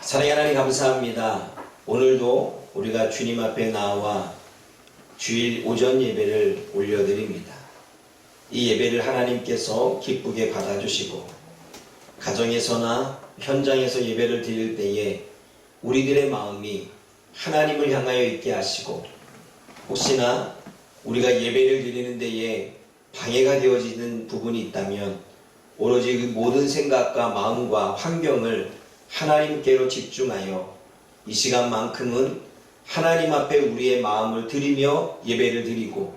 사랑의 하나님 감사합니다. 오늘도 우리가 주님 앞에 나와 주일 오전 예배를 올려드립니다. 이 예배를 하나님께서 기쁘게 받아주시고 가정에서나 현장에서 예배를 드릴 때에 우리들의 마음이 하나님을 향하여 있게 하시고 혹시나 우리가 예배를 드리는 데에 방해가 되어지는 부분이 있다면 오로지 그 모든 생각과 마음과 환경을 하나님께로 집중하여 이 시간만큼은 하나님 앞에 우리의 마음을 드리며 예배를 드리고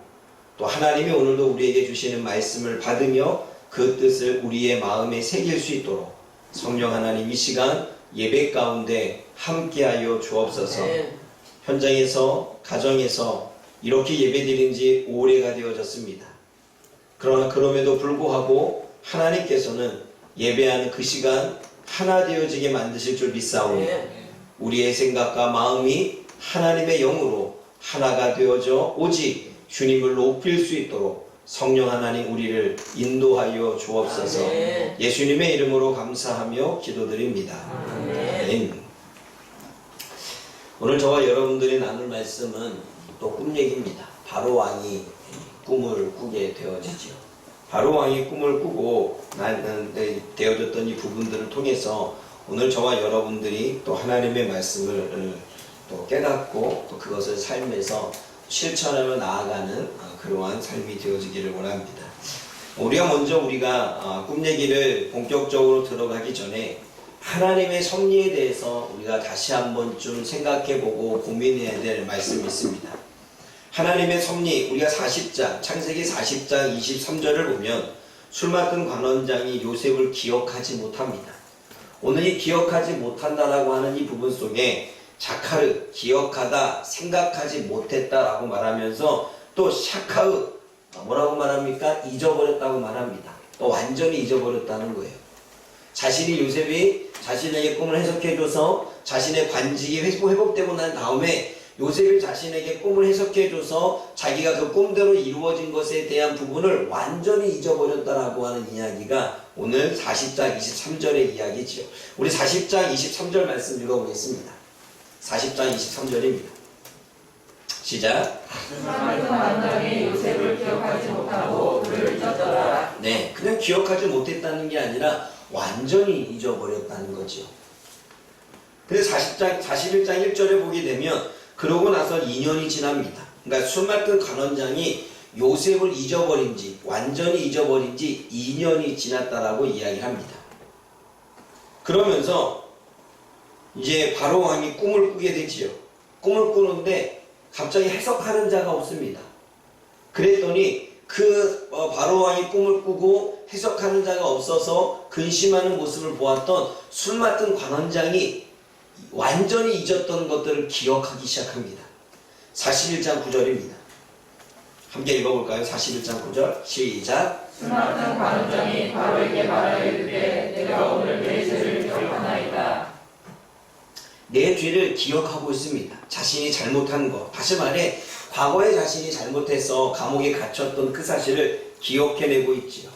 또 하나님이 오늘도 우리에게 주시는 말씀을 받으며 그 뜻을 우리의 마음에 새길 수 있도록 성령 하나님 이 시간 예배 가운데 함께하여 주옵소서. 현장에서 가정에서 이렇게 예배 드린 지 오래가 되어졌습니다. 그러나 그럼에도 불구하고 하나님께서는 예배하는 그 시간 하나 되어지게 만드실 줄 믿사오니 우리의 생각과 마음이 하나님의 영으로 하나가 되어져 오직 주님을 높일 수 있도록 성령 하나님 우리를 인도하여 주옵소서. 예수님의 이름으로 감사하며 기도드립니다. 아멘. 오늘 저와 여러분들이 나눌 말씀은 또 꿈 얘기입니다. 바로 왕이 꿈을 꾸게 되어지죠. 바로 왕이 꿈을 꾸고 되어졌던 이 부분들을 통해서 오늘 저와 여러분들이 또 하나님의 말씀을 또 깨닫고 또 그것을 삶에서 실천하며 나아가는 그러한 삶이 되어지기를 원합니다. 우리가 꿈 얘기를 본격적으로 들어가기 전에 하나님의 섭리에 대해서 우리가 다시 한번 좀 생각해보고 고민해야 될 말씀이 있습니다. 하나님의 섭리, 우리가 창세기 40장 23절을 보면 술 맡은 관원장이 요셉을 기억하지 못합니다. 오늘 이 기억하지 못한다라고 하는 이 부분 속에 자카르, 기억하다, 생각하지 못했다라고 말하면서 또 샤카으, 뭐라고 말합니까? 잊어버렸다고 말합니다. 또 완전히 잊어버렸다는 거예요. 요셉이 자신에게 꿈을 해석해줘서 자신의 관직이 회복되고 난 다음에 요셉이 자신에게 꿈을 해석해줘서 자기가 그 꿈대로 이루어진 것에 대한 부분을 완전히 잊어버렸다라고 하는 이야기가 오늘 40장 23절의 이야기지요. 우리 40장 23절 말씀 읽어보겠습니다. 40장 23절입니다. 시작. 관원장이 요셉을 기억하지 못하고 그를 잊었더라. 네, 그냥 기억하지 못했다는 게 아니라 완전히 잊어버렸다는 거죠. 그래서 41장 1절에 보게 되면 그러고 나서 2년이 지납니다. 그러니까 술 맡은 관원장이 요셉을 완전히 잊어버린 지 2년이 지났다라고 이야기를 합니다. 그러면서 이제 바로 왕이 꿈을 꾸게 되지요. 꿈을 꾸는데 갑자기 해석하는 자가 없습니다. 그랬더니 바로 왕이 꿈을 꾸고 해석하는 자가 없어서 근심하는 모습을 보았던 술 맡은 관원장이 완전히 잊었던 것들을 기억하기 시작합니다. 41장 9절입니다. 함께 읽어볼까요? 41장 9절 시작. 술 맡은 관원장이 바로에게 말하여 이르되 내가 오늘 내 죄를 기억하나이다. 내 죄를 기억하고 있습니다. 자신이 잘못한 것, 다시 말해 과거에 자신이 잘못해서 감옥에 갇혔던 그 사실을 기억해내고 있지요.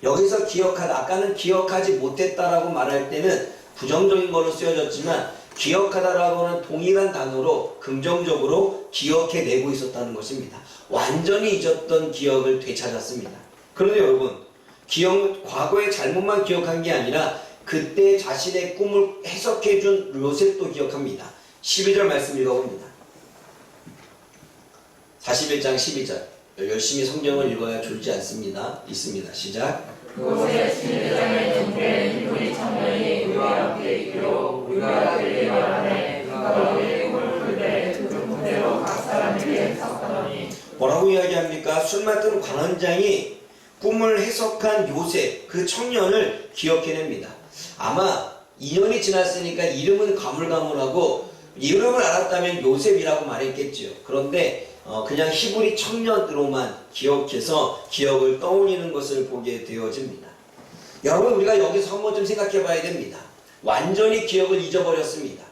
여기서 아까는 기억하지 못했다라고 말할 때는 부정적인 걸로 쓰여졌지만 기억하다라고 하는 동일한 단어로 긍정적으로 기억해내고 있었다는 것입니다. 완전히 잊었던 기억을 되찾았습니다. 그런데 여러분, 과거의 잘못만 기억한 게 아니라 그때 자신의 꿈을 해석해준 요셉도 기억합니다. 12절 말씀 읽어봅니다. 41장 12절. 열심히 성경을 읽어야 졸지 않습니다. 있습니다. 시작. 그곳에 시내장의 정부에 인물이 청년이 의와 함께 있기로 의가 그에게 말하네 그가 그의 꿈을 풀되 그 꿈대로 각 사람에게 해석하더니. 뭐라고 이야기합니까? 술 맡은 관원장이 꿈을 해석한 요셉, 그 청년을 기억해냅니다. 아마 2년이 지났으니까 이름은 가물가물하고 이름을 알았다면 요셉이라고 말했겠죠. 그런데 그냥 히브리 청년으로만 기억해서 기억을 떠올리는 것을 보게 되어집니다. 여러분, 우리가 여기서 한번 좀 생각해 봐야 됩니다. 완전히 기억을 잊어버렸습니다.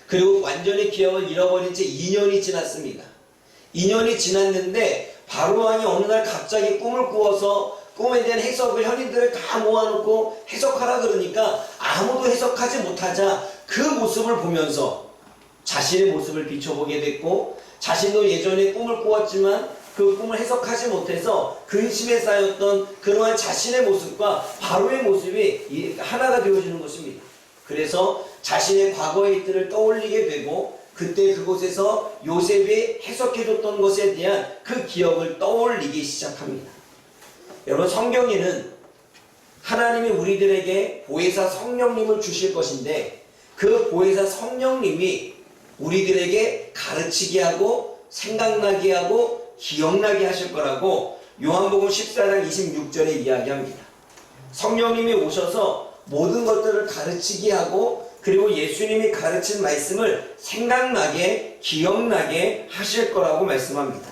그리고 완전히 기억을 잃어버린 채 2년이 지났습니다. 2년이 지났는데 바로 왕이 어느 날 갑자기 꿈을 꾸어서 꿈에 대한 해석을 현인들을 다 모아놓고 해석하라 그러니까 아무도 해석하지 못하자 그 모습을 보면서 자신의 모습을 비춰보게 됐고, 자신도 예전에 꿈을 꾸었지만 그 꿈을 해석하지 못해서 근심에 쌓였던 그러한 자신의 모습과 바로의 모습이 하나가 되어지는 것입니다. 그래서 자신의 과거의 일들을 떠올리게 되고, 그때 그곳에서 요셉이 해석해줬던 것에 대한 그 기억을 떠올리기 시작합니다. 여러분, 성경에는 하나님이 우리들에게 보혜사 성령님을 주실 것인데, 그 보혜사 성령님이 우리들에게 가르치게 하고 생각나게 하고 기억나게 하실 거라고 요한복음 14장 26절에 이야기합니다. 성령님이 오셔서 모든 것들을 가르치게 하고, 그리고 예수님이 가르친 말씀을 생각나게 기억나게 하실 거라고 말씀합니다.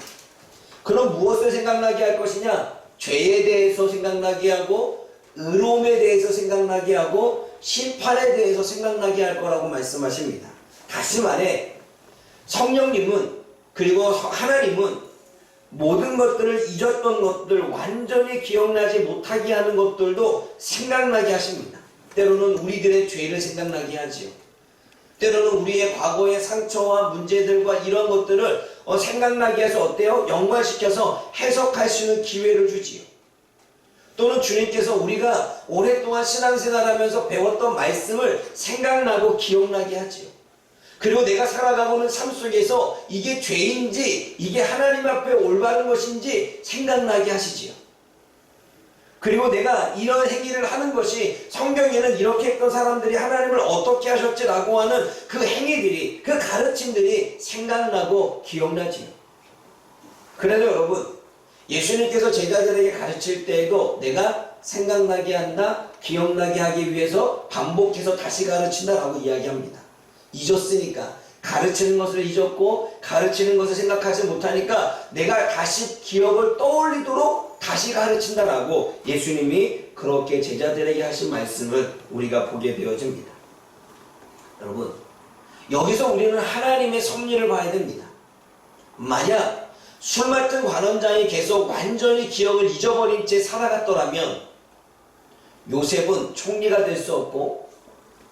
그럼 무엇을 생각나게 할 것이냐? 죄에 대해서 생각나게 하고, 의로움에 대해서 생각나게 하고, 심판에 대해서 생각나게 할 거라고 말씀하십니다. 다시 말해, 성령님은, 그리고 하나님은 모든 것들을 잊었던 것들, 완전히 기억나지 못하게 하는 것들도 생각나게 하십니다. 때로는 우리들의 죄를 생각나게 하지요. 때로는 우리의 과거의 상처와 문제들과 이런 것들을 생각나게 해서 어때요? 연관시켜서 해석할 수 있는 기회를 주지요. 또는 주님께서 우리가 오랫동안 신앙생활하면서 배웠던 말씀을 생각나고 기억나게 하지요. 그리고 내가 살아가고는 삶 속에서 이게 죄인지 이게 하나님 앞에 올바른 것인지 생각나게 하시지요. 그리고 내가 이런 행위를 하는 것이, 성경에는 이렇게 했던 사람들이 하나님을 어떻게 하셨지라고 하는 그 행위들이, 그 가르침들이 생각나고 기억나지요. 그래서 여러분, 예수님께서 제자들에게 가르칠 때에도 내가 생각나게 한다, 기억나게 하기 위해서 반복해서 다시 가르친다라고 이야기합니다. 잊었으니까, 가르치는 것을 잊었고 가르치는 것을 생각하지 못하니까 내가 다시 기억을 떠올리도록 다시 가르친다라고 예수님이 그렇게 제자들에게 하신 말씀을 우리가 보게 되어집니다. 여러분, 여기서 우리는 하나님의 섭리를 봐야 됩니다. 만약 술 맡은 관원장이 계속 완전히 기억을 잊어버린 채 살아갔더라면 요셉은 총리가 될 수 없고,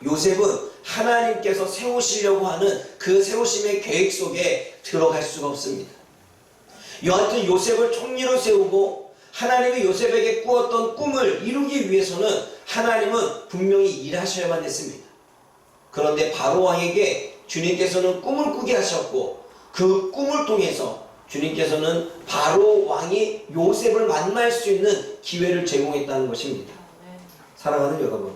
요셉은 하나님께서 세우시려고 하는 그 세우심의 계획 속에 들어갈 수가 없습니다. 여하튼 요셉을 총리로 세우고 하나님이 요셉에게 꾸었던 꿈을 이루기 위해서는 하나님은 분명히 일하셔야만 했습니다. 그런데 바로 왕에게 주님께서는 꿈을 꾸게 하셨고, 그 꿈을 통해서 주님께서는 바로 왕이 요셉을 만날 수 있는 기회를 제공했다는 것입니다. 사랑하는 여러분,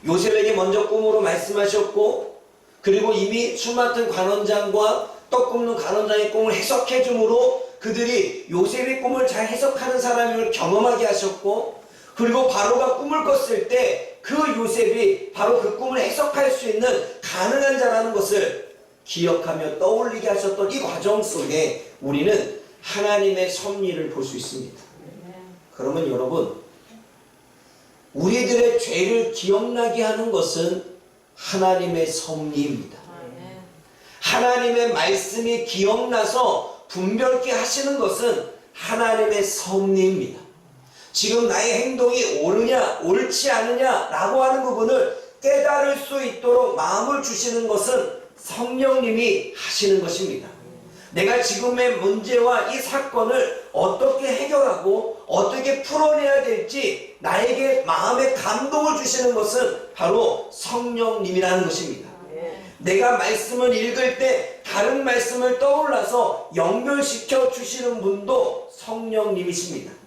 요셉에게 먼저 꿈으로 말씀하셨고, 그리고 이미 술 맡은 관원장과 떡 굽는 관원장의 꿈을 해석해 줌으로 그들이 요셉의 꿈을 잘 해석하는 사람을 경험하게 하셨고, 그리고 바로가 꿈을 꿨을 때 그 요셉이 바로 그 꿈을 해석할 수 있는 가능한 자라는 것을 기억하며 떠올리게 하셨던 이 과정 속에 우리는 하나님의 섭리를 볼 수 있습니다. 그러면 여러분, 우리들의 죄를 기억나게 하는 것은 하나님의 섭리입니다. 하나님의 말씀이 기억나서 분별케 하시는 것은 하나님의 섭리입니다. 지금 나의 행동이 옳으냐 옳지 않느냐 라고 하는 부분을 깨달을 수 있도록 마음을 주시는 것은 성령님이 하시는 것입니다. 내가 지금의 문제와 이 사건을 어떻게 해결하고 어떻게 풀어내야 될지 나에게 마음의 감동을 주시는 것은 바로 성령님이라는 것입니다. 내가 말씀을 읽을 때 다른 말씀을 떠올라서 연결시켜 주시는 분도 성령님이십니다.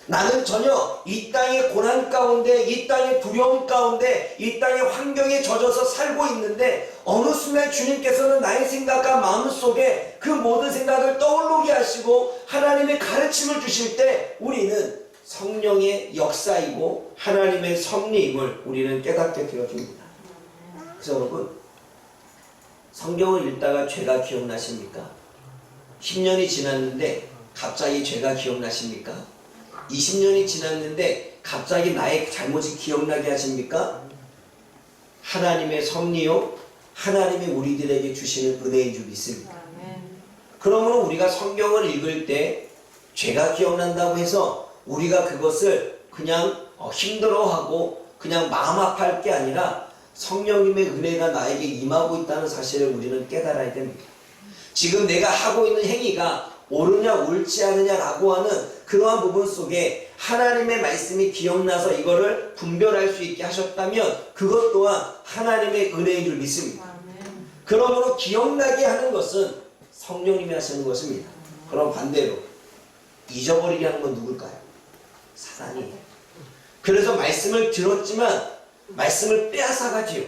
나는 전혀 이 땅의 고난 가운데, 이 땅의 두려움 가운데, 이 땅의 환경에 젖어서 살고 있는데 어느 순간 주님께서는 나의 생각과 마음속에 그 모든 생각을 떠오르게 하시고 하나님의 가르침을 주실 때 우리는 성령의 역사이고 하나님의 섭리임을 우리는 깨닫게 되어집니다. 그래서 여러분, 성경을 읽다가 죄가 기억나십니까? 10년이 지났는데 갑자기 죄가 기억나십니까? 20년이 지났는데 갑자기 나의 잘못이 기억나게 하십니까? 하나님의 섭리요, 하나님이 우리들에게 주시는 은혜인 줄 믿습니다. 그러므로 우리가 성경을 읽을 때 죄가 기억난다고 해서 우리가 그것을 그냥 힘들어하고 그냥 마음 아파할 게 아니라 성령님의 은혜가 나에게 임하고 있다는 사실을 우리는 깨달아야 됩니다. 지금 내가 하고 있는 행위가 옳으냐 옳지 않느냐라고 하는 그러한 부분 속에 하나님의 말씀이 기억나서 이거를 분별할 수 있게 하셨다면 그것 또한 하나님의 은혜인 줄 믿습니다. 그러므로 기억나게 하는 것은 성령님이 하시는 것입니다. 그럼 반대로 잊어버리게 하는 건 누굴까요? 사단이에요. 그래서 말씀을 들었지만 말씀을 빼앗아가지요.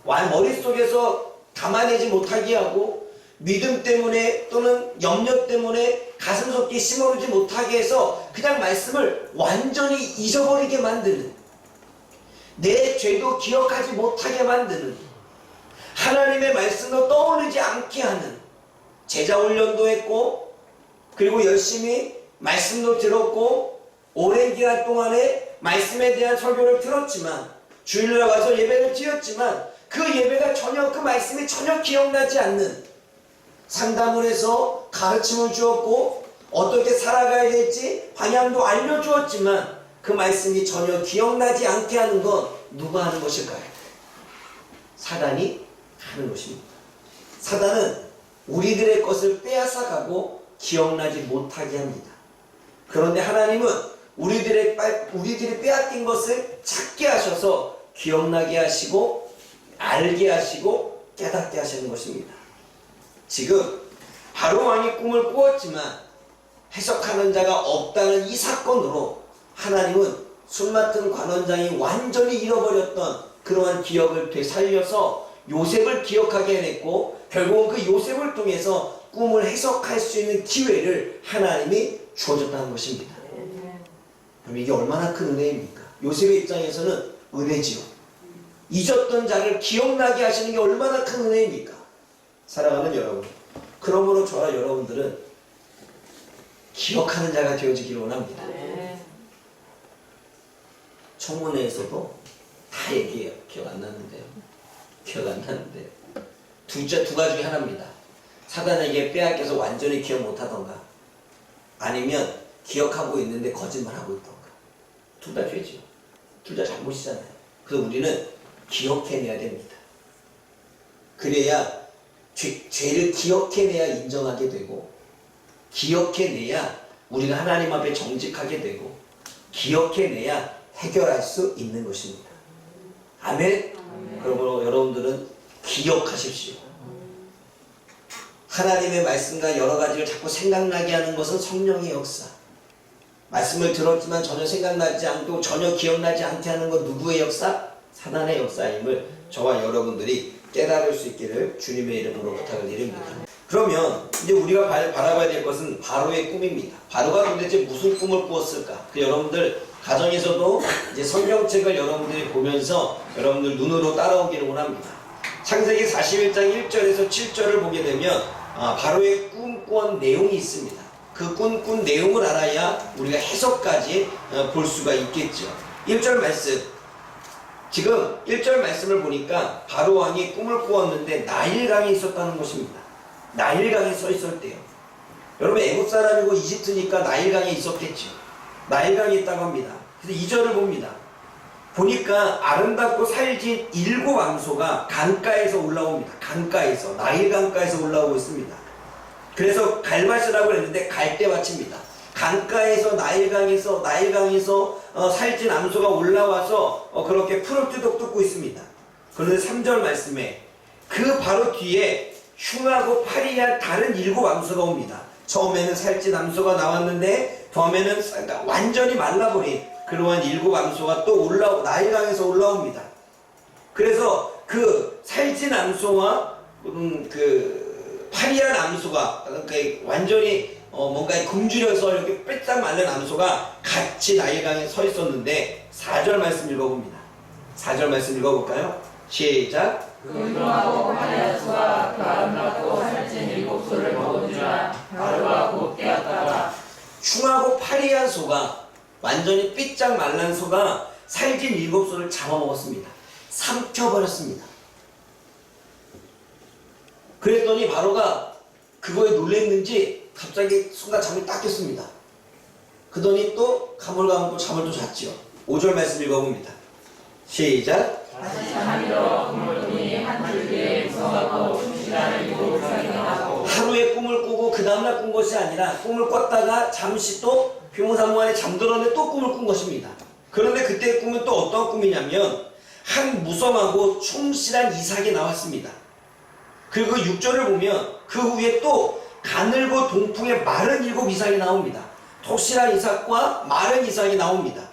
머릿속에서 담아내지 못하게 하고 믿음 때문에 또는 염려 때문에 가슴 속에 심어두지 못하게 해서 그냥 말씀을 완전히 잊어버리게 만드는, 내 죄도 기억하지 못하게 만드는, 하나님의 말씀도 떠오르지 않게 하는, 제자 훈련도 했고 그리고 열심히 말씀도 들었고 오랜 기간 동안에 말씀에 대한 설교를 들었지만 주일날 와서 예배를 드렸지만 그 예배가 전혀 그 말씀이 전혀 기억나지 않는, 상담을 해서 가르침을 주었고 어떻게 살아가야 될지 방향도 알려주었지만 그 말씀이 전혀 기억나지 않게 하는 건 누가 하는 것일까요? 사단이 하는 것입니다. 사단은 우리들의 것을 빼앗아가고 기억나지 못하게 합니다. 그런데 하나님은 우리들이 빼앗긴 것을 찾게 하셔서 기억나게 하시고 알게 하시고 깨닫게 하시는 것입니다. 지금 바로 왕이 꿈을 꾸었지만 해석하는 자가 없다는 이 사건으로 하나님은 술 맡은 관원장이 완전히 잃어버렸던 그러한 기억을 되살려서 요셉을 기억하게 해냈고 결국은 그 요셉을 통해서 꿈을 해석할 수 있는 기회를 하나님이 주어줬다는 것입니다. 그럼 이게 얼마나 큰 은혜입니까? 요셉의 입장에서는 은혜지요. 잊었던 자를 기억나게 하시는 게 얼마나 큰 은혜입니까? 사랑하는 여러분, 그러므로 저와 여러분들은 기억하는 자가 되어지기를 원합니다. 청문회에서도 다 얘기해요. 기억 안 나는데요. 두 가지 중에 하나입니다. 사단에게 빼앗겨서 완전히 기억 못하던가 아니면 기억하고 있는데 거짓말하고 있던가. 둘 다 죄죠. 둘 다 잘못이잖아요. 그래서 우리는 기억해내야 됩니다. 그래야 죄를 기억해내야 인정하게 되고, 기억해내야 우리가 하나님 앞에 정직하게 되고, 기억해내야 해결할 수 있는 것입니다. 아멘? 그러므로 여러분들은 기억하십시오. 하나님의 말씀과 여러 가지를 자꾸 생각나게 하는 것은 성령의 역사. 말씀을 들었지만 전혀 생각나지 않고 전혀 기억나지 않게 하는 건 누구의 역사? 사단의 역사임을 저와 여러분들이 깨달을 수 있기를 주님의 이름으로 부탁을 드립니다. 그러면 이제 우리가 바라봐야 될 것은 바로의 꿈입니다. 바로가 도대체 무슨 꿈을 꾸었을까? 여러분들 가정에서도 이제 성경책을 여러분들이 보면서 여러분들 눈으로 따라오기를 원합니다. 창세기 41장 1절에서 7절을 보게 되면 바로의 꿈꾼 내용이 있습니다. 그 꿈꾼 내용을 알아야 우리가 해석까지 볼 수가 있겠죠. 1절 말씀, 지금 1절 말씀을 보니까 바로 왕이 꿈을 꾸었는데 나일강이 있었다는 것입니다. 나일강이 서 있었대요. 여러분 애국 사람이고 이집트니까 나일강이 있었겠죠. 나일강이 있다고 합니다. 그래서 2절을 봅니다. 보니까 아름답고 살진 7 암소가 강가에서 올라옵니다. 강가에서, 나일강가에서 올라오고 있습니다. 그래서 갈밭이라고 했는데 갈대밭입니다. 강가에서 나일강에서 살찐 암소가 올라와서 그렇게 풀을 뜯고 있습니다. 그런데 3절 말씀에 그 바로 뒤에 흉하고 파리한 다른 7 암소가 옵니다. 처음에는 살찐 암소가 나왔는데 다음에는 완전히 말라버린 그러한 7 암소가 또 나일강에서 올라옵니다. 그래서 그 살찐 암소와 그 파리한 암소가 완전히 뭔가 굶주려서 이렇게 빼짝 말른 암소가 같이 나일강에 서 있었는데 4절 말씀 읽어봅니다. 4절 말씀 읽어볼까요? 시작. 그 흉하고 파리한 소가 그 아름답고 살찐 7소를 먹은지라 바로가 곧 깨었다가 흉하고 파리한 소가 완전히 삐짝 말란 소가 살찐 7소를 잡아먹었습니다. 삼켜버렸습니다. 그랬더니 바로가 그거에 놀랬는지 갑자기 순간 잠이 딱 깼습니다. 그러더니 또 가물가물 잠을 또 잤지요. 5절 말씀 읽어봅니다. 시작. 다시 잠이 들어 꿈을 꾸니 한 줄기에 무성하고 충실한 이도 이삭이 나고 하루에 꿈을 꾸고 그 다음날 꾼 것이 아니라 꿈을 꿨다가 잠시 또 비몽사몽간에 잠들었는데 또 꿈을 꾼 것입니다. 그런데 그때의 꿈은 또 어떤 꿈이냐면 한 무성하고 충실한 이삭이 나왔습니다. 그리고 6절을 보면 그 후에 또 가늘고 동풍에 마른 7 이삭이 나옵니다. 독실한 이삭과 마른 이삭이 나옵니다.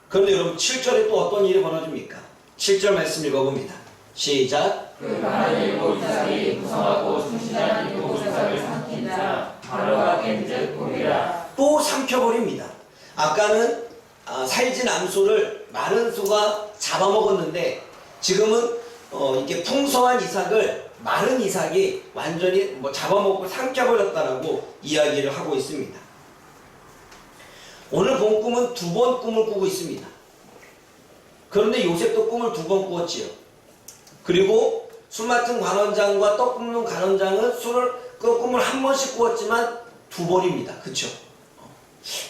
그런데 여러분 7절에 또 어떤 일이 벌어집니까? 7절 말씀 읽어봅니다. 시작. 그 마른 7 이삭이 무성하고 충실한 7 이삭을 삼킨 자 바로가 깬즉 보리라. 또 삼켜버립니다. 아까는 살진 암소를 마른 소가 잡아먹었는데 지금은 이렇게 풍성한 이삭을 마른 이삭이 완전히 잡아먹고 삼켜버렸다라고 이야기를 하고 있습니다. 오늘 본 꿈은 2번 꿈을 꾸고 있습니다. 그런데 요셉도 꿈을 2번 꾸었지요. 그리고 술 맡은 관원장과 떡 굽는 관원장은 그 꿈을 한 번씩 꾸었지만 2번입니다. 그쵸?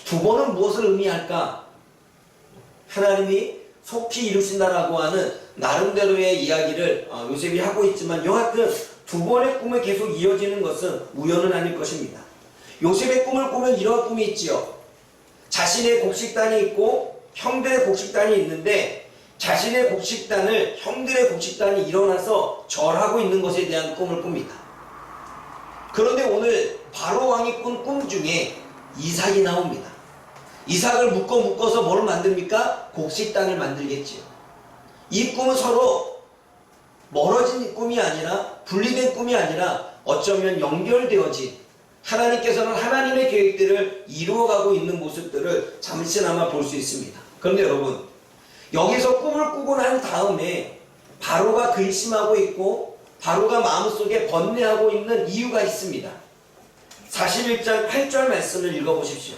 2번은 무엇을 의미할까? 하나님이 속히 이루신다라고 하는 나름대로의 이야기를 요셉이 하고 있지만 여하튼 2번의 꿈이 계속 이어지는 것은 우연은 아닐 것입니다. 요셉의 꿈을 꾸면 이런 꿈이 있지요. 자신의 곡식단이 있고 형들의 곡식단이 있는데 자신의 곡식단을 형들의 곡식단이 일어나서 절하고 있는 것에 대한 꿈을 꿉니다. 그런데 오늘 바로 왕이 꾼 꿈 중에 이삭이 나옵니다. 이삭을 묶어서 뭘 만듭니까? 곡식단을 만들겠지요. 이 꿈은 서로 멀어진 꿈이 아니라 분리된 꿈이 아니라 어쩌면 연결되어진 하나님께서는 하나님의 계획들을 이루어가고 있는 모습들을 잠시나마 볼 수 있습니다. 그런데 여러분 여기서 꿈을 꾸고 난 다음에 바로가 근심하고 있고 바로가 마음속에 번뇌하고 있는 이유가 있습니다. 41장 8절 말씀을 읽어보십시오.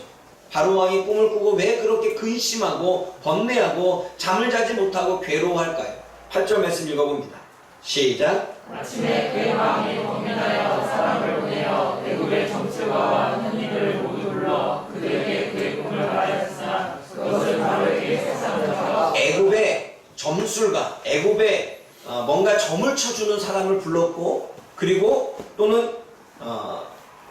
바로 왕이 꿈을 꾸고 왜 그렇게 근심하고 번뇌하고 잠을 자지 못하고 괴로워할까요? 8절 말씀 읽어봅니다. 시작. 아침에 그의 마음이 고민하여 사람을 보내어 애굽의 점술가와 현인을 모두 불러 그들에게 그의 꿈을 말하였으나 그것을 바로에게 세상에서 애굽의 점술가, 애굽에 뭔가 점을 쳐주는 사람을 불렀고 그리고 또는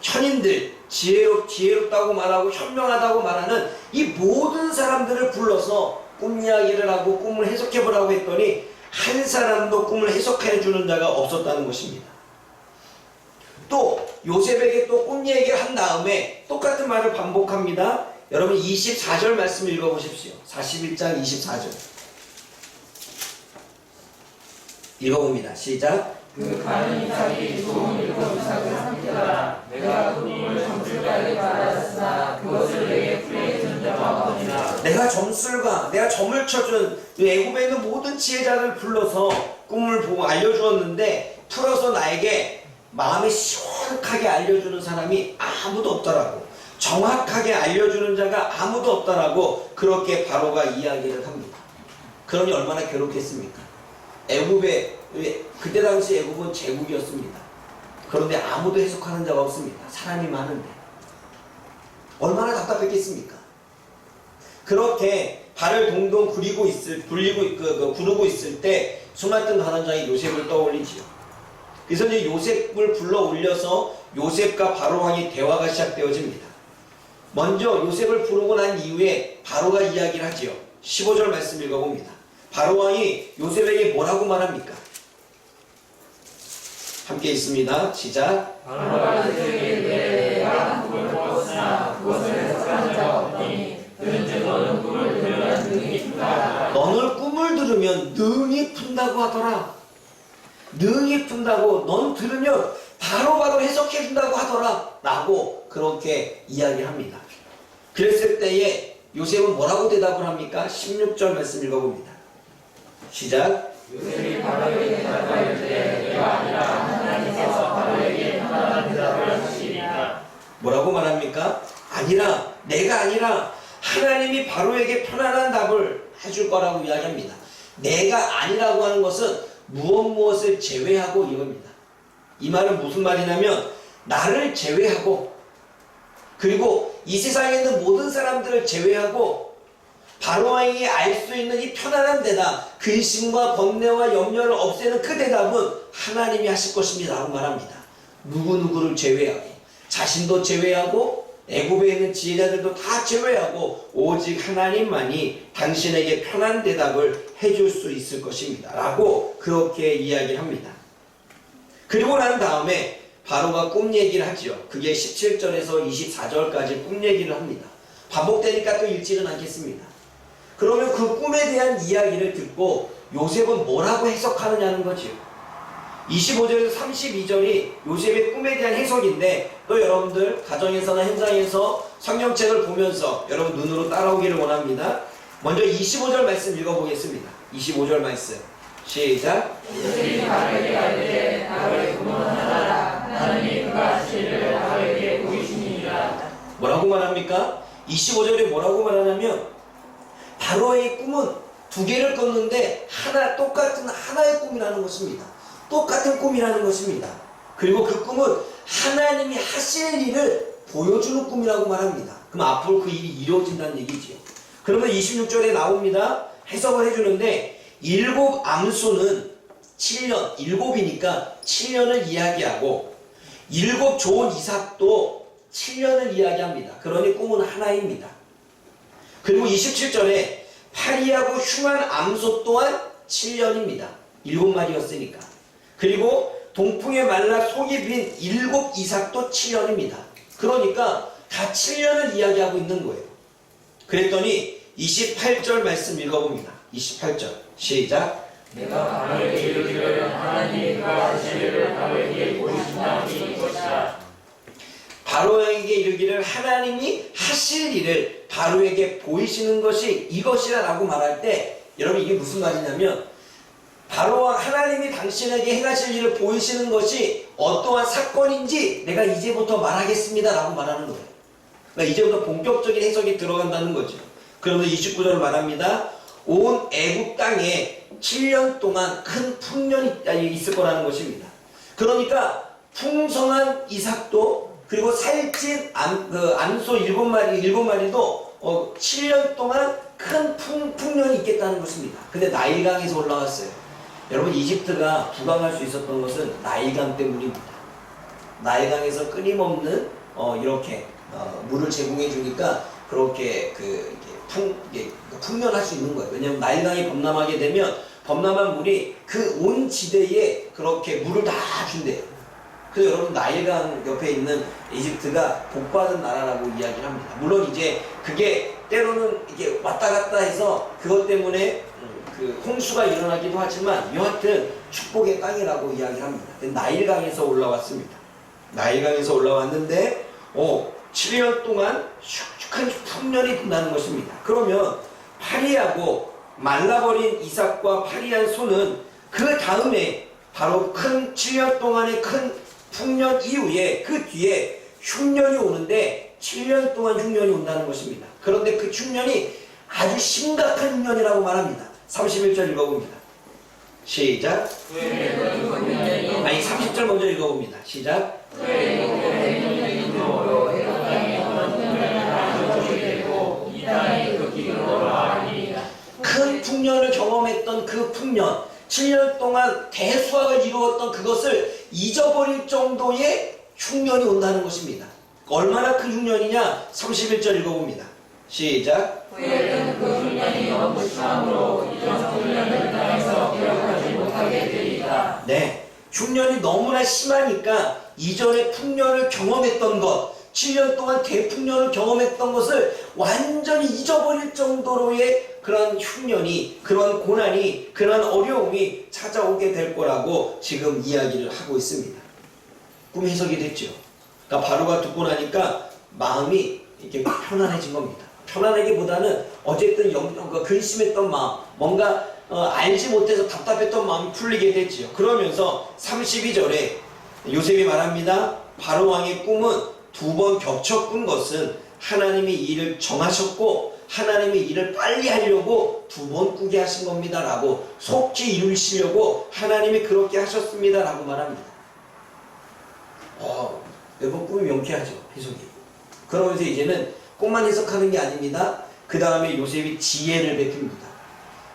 현인들, 지혜롭다고 말하고 현명하다고 말하는 이 모든 사람들을 불러서 꿈 이야기를 하고 꿈을 해석해보라고 했더니 한 사람도 꿈을 해석해 주는 자가 없었다는 것입니다. 또 요셉에게 또 꿈 얘기를 한 다음에 똑같은 말을 반복합니다. 여러분 24절 말씀 읽어보십시오. 41장 24절 읽어봅니다. 시작. 그 가는 이삭이 좋은 7 이삭을 삼키더라. 내가 그 꿈을 점술가에게 말하였으나 그것을 내게 풀이해 준 자가 없느니라. 내가 점술가, 내가 점을 쳐준 애굽에 있는 모든 지혜자를 불러서 꿈을 보고 알려주었는데 풀어서 나에게 마음이 시원하게 알려주는 사람이 아무도 없더라고. 정확하게 알려주는 자가 아무도 없더라고. 그렇게 바로가 이야기를 합니다. 그러니 얼마나 괴롭겠습니까? 애굽에 그때 당시 애굽은 제국이었습니다. 그런데 아무도 해석하는 자가 없습니다. 사람이 많은데 얼마나 답답했겠습니까? 그렇게 발을 동동 구르고 있을 때 수많던 관원장이 요셉을 떠올리지요. 그래서 이제 요셉을 불러 올려서 요셉과 바로 왕의 대화가 시작되어집니다. 먼저 요셉을 부르고 난 이후에 바로가 이야기를 하지요. 15절 말씀 읽어봅니다. 바로 왕이 요셉에게 뭐라고 말합니까? 함께 있습니다. 시작. 바로가 요셉에게 내가 꿈을 꾸었으나 그것을 해석한 자가 없더니 그런즉 너는 꿈을 들으면 능히 푼다. 너는 꿈을 들으면 능히 푼다고 하더라. 능히 푼다고 넌 들으면 바로바로 해석해 준다고 하더라 라고 그렇게 이야기합니다. 그랬을 때에 요셉은 뭐라고 대답을 합니까? 16절 말씀 읽어봅니다. 시작. 요셉이 바로에게 대답할 때 내가 아니라 하나님께서 바로에게 편안한 대답을 하시리라. 뭐라고 말합니까? 아니라, 내가 아니라 하나님이 바로에게 편안한 답을 해줄 거라고 이야기합니다. 내가 아니라고 하는 것은 무엇을 제외하고 이겁니다. 이 말은 무슨 말이냐면 나를 제외하고 그리고 이 세상에 있는 모든 사람들을 제외하고 바로왕이 알 수 있는 이 편안한 대답, 근심과 번뇌와 염려를 없애는 그 대답은 하나님이 하실 것입니다 라고 말합니다. 누구누구를 제외하고, 자신도 제외하고, 애굽에 있는 지혜자들도 다 제외하고 오직 하나님만이 당신에게 편한 대답을 해줄 수 있을 것입니다 라고 그렇게 이야기를 합니다. 그리고 난 다음에 바로가 꿈 얘기를 하죠. 그게 17절에서 24절까지 꿈 얘기를 합니다. 반복되니까 또 읽지는 않겠습니다. 그러면 그 꿈에 대한 이야기를 듣고 요셉은 뭐라고 해석하느냐는 거죠. 25절에서 32절이 요셉의 꿈에 대한 해석인데, 또 여러분들 가정에서나 현장에서 성경책을 보면서 여러분 눈으로 따라오기를 원합니다. 먼저 25절 말씀 읽어보겠습니다. 25절 말씀 시작. 요셉이 바로에게 가로되 나의 꿈은 하나라. 하나님이 그가 실을 바로에게 보이시니라. 뭐라고 말합니까? 25절에 뭐라고 말하냐면 바로의 꿈은 두 개를 꿨는데 똑같은 하나의 꿈이라는 것입니다. 똑같은 꿈이라는 것입니다. 그리고 그 꿈은 하나님이 하실 일을 보여주는 꿈이라고 말합니다. 그럼 앞으로 그 일이 이루어진다는 얘기죠. 그러면 26절에 나옵니다. 해석을 해주는데 일곱 암소는 7년, 일곱이니까 7년을 이야기하고 일곱 좋은 이삭도 7년을 이야기합니다. 그러니 꿈은 하나입니다. 그리고 27절에 파리하고 흉한 암소 또한 7년입니다. 7마리였으니까. 그리고 동풍에 말라 속이 빈 일곱 이삭도 7년입니다. 그러니까 다 7년을 이야기하고 있는 거예요. 그랬더니 28절 말씀 읽어봅니다. 28절 시작. 내가 바로에게 이르기를 하나님이 그가 하실 일을 바로에게 보이신다니 이것이라. 바로에게 이르기를 하나님이 하실 일을 바로에게 보이시는 것이 이것이라 라고 말할 때 여러분 이게 무슨 말이냐면 바로와 하나님이 당신에게 행하실 일을 보이시는 것이 어떠한 사건인지 내가 이제부터 말하겠습니다 라고 말하는 거예요. 그러니까 이제부터 본격적인 해석이 들어간다는 거죠. 그러면서 29절을 말합니다. 온 애굽 땅에 7년 동안 큰 풍년이 있을 거라는 것입니다. 그러니까 풍성한 이삭도 그리고 살찐 암소 7마리도 7년 동안 큰 풍년이 있겠다는 것입니다. 근데 나일강에서 올라왔어요. 여러분 이집트가 부강할 수 있었던 것은 나일강 때문입니다. 나일강에서 끊임없는 이렇게 물을 제공해 주니까 그렇게 풍년할 수 있는 거예요. 왜냐하면 나일강이 범람하게 되면 범람한 물이 그 온 지대에 그렇게 물을 다 준대요. 그래서 여러분 나일강 옆에 있는 이집트가 복받은 나라라고 이야기를 합니다. 물론 이제 그게 때로는 이게 왔다 갔다 해서 그것 때문에 그 홍수가 일어나기도 하지만 여하튼 축복의 땅이라고 이야기를 합니다. 나일강에서 올라왔습니다. 나일강에서 올라왔는데 7년 동안 축축한 풍년이 분다는 것입니다. 그러면 파리하고 말라버린 이삭과 파리한 소는 그 다음에 바로 큰 7년 동안의 큰 풍년 이후에 그 뒤에 흉년이 오는데 7년 동안 흉년이 온다는 것입니다. 그런데 그 흉년이 아주 심각한 흉년이라고 말합니다. 31절 읽어봅니다. 시작. 아니 30절 먼저 읽어봅니다. 시작. 큰 풍년을 경험했던 그 풍년 7년 동안 대수학을 이루었던 그것을 잊어버릴 정도의 흉년이 온다는 것입니다. 얼마나 큰 흉년이냐? 31절 읽어봅니다. 시작. 후에는 그 흉년이 너무 심함으로 이전 흉년을 당해서 기억하지 못하게 되리이다. 네, 흉년이 너무나 심하니까 이전에 풍년을 경험했던 것 7년 동안 대풍년을 경험했던 것을 완전히 잊어버릴 정도로의 그런 흉년이, 그런 고난이, 그런 어려움이 찾아오게 될 거라고 지금 이야기를 하고 있습니다. 꿈 해석이 됐죠. 그러니까 바로가 듣고 나니까 마음이 이렇게 편안해진 겁니다. 편안하기보다는 어쨌든 근심했던 마음, 뭔가 알지 못해서 답답했던 마음이 풀리게 됐죠. 그러면서 32절에 요셉이 말합니다. 바로 왕의 꿈은 두 번 겹쳐 꾼 것은 하나님이 일을 정하셨고 하나님이 일을 빨리 하려고 두 번 꾸게 하신 겁니다 라고 속히 이루시려고 하나님이 그렇게 하셨습니다 라고 말합니다. 여러분 꿈이 명쾌하죠. 해석이. 그러면서 이제는 꿈만 해석하는 게 아닙니다. 그 다음에 요셉이 지혜를 베풉니다.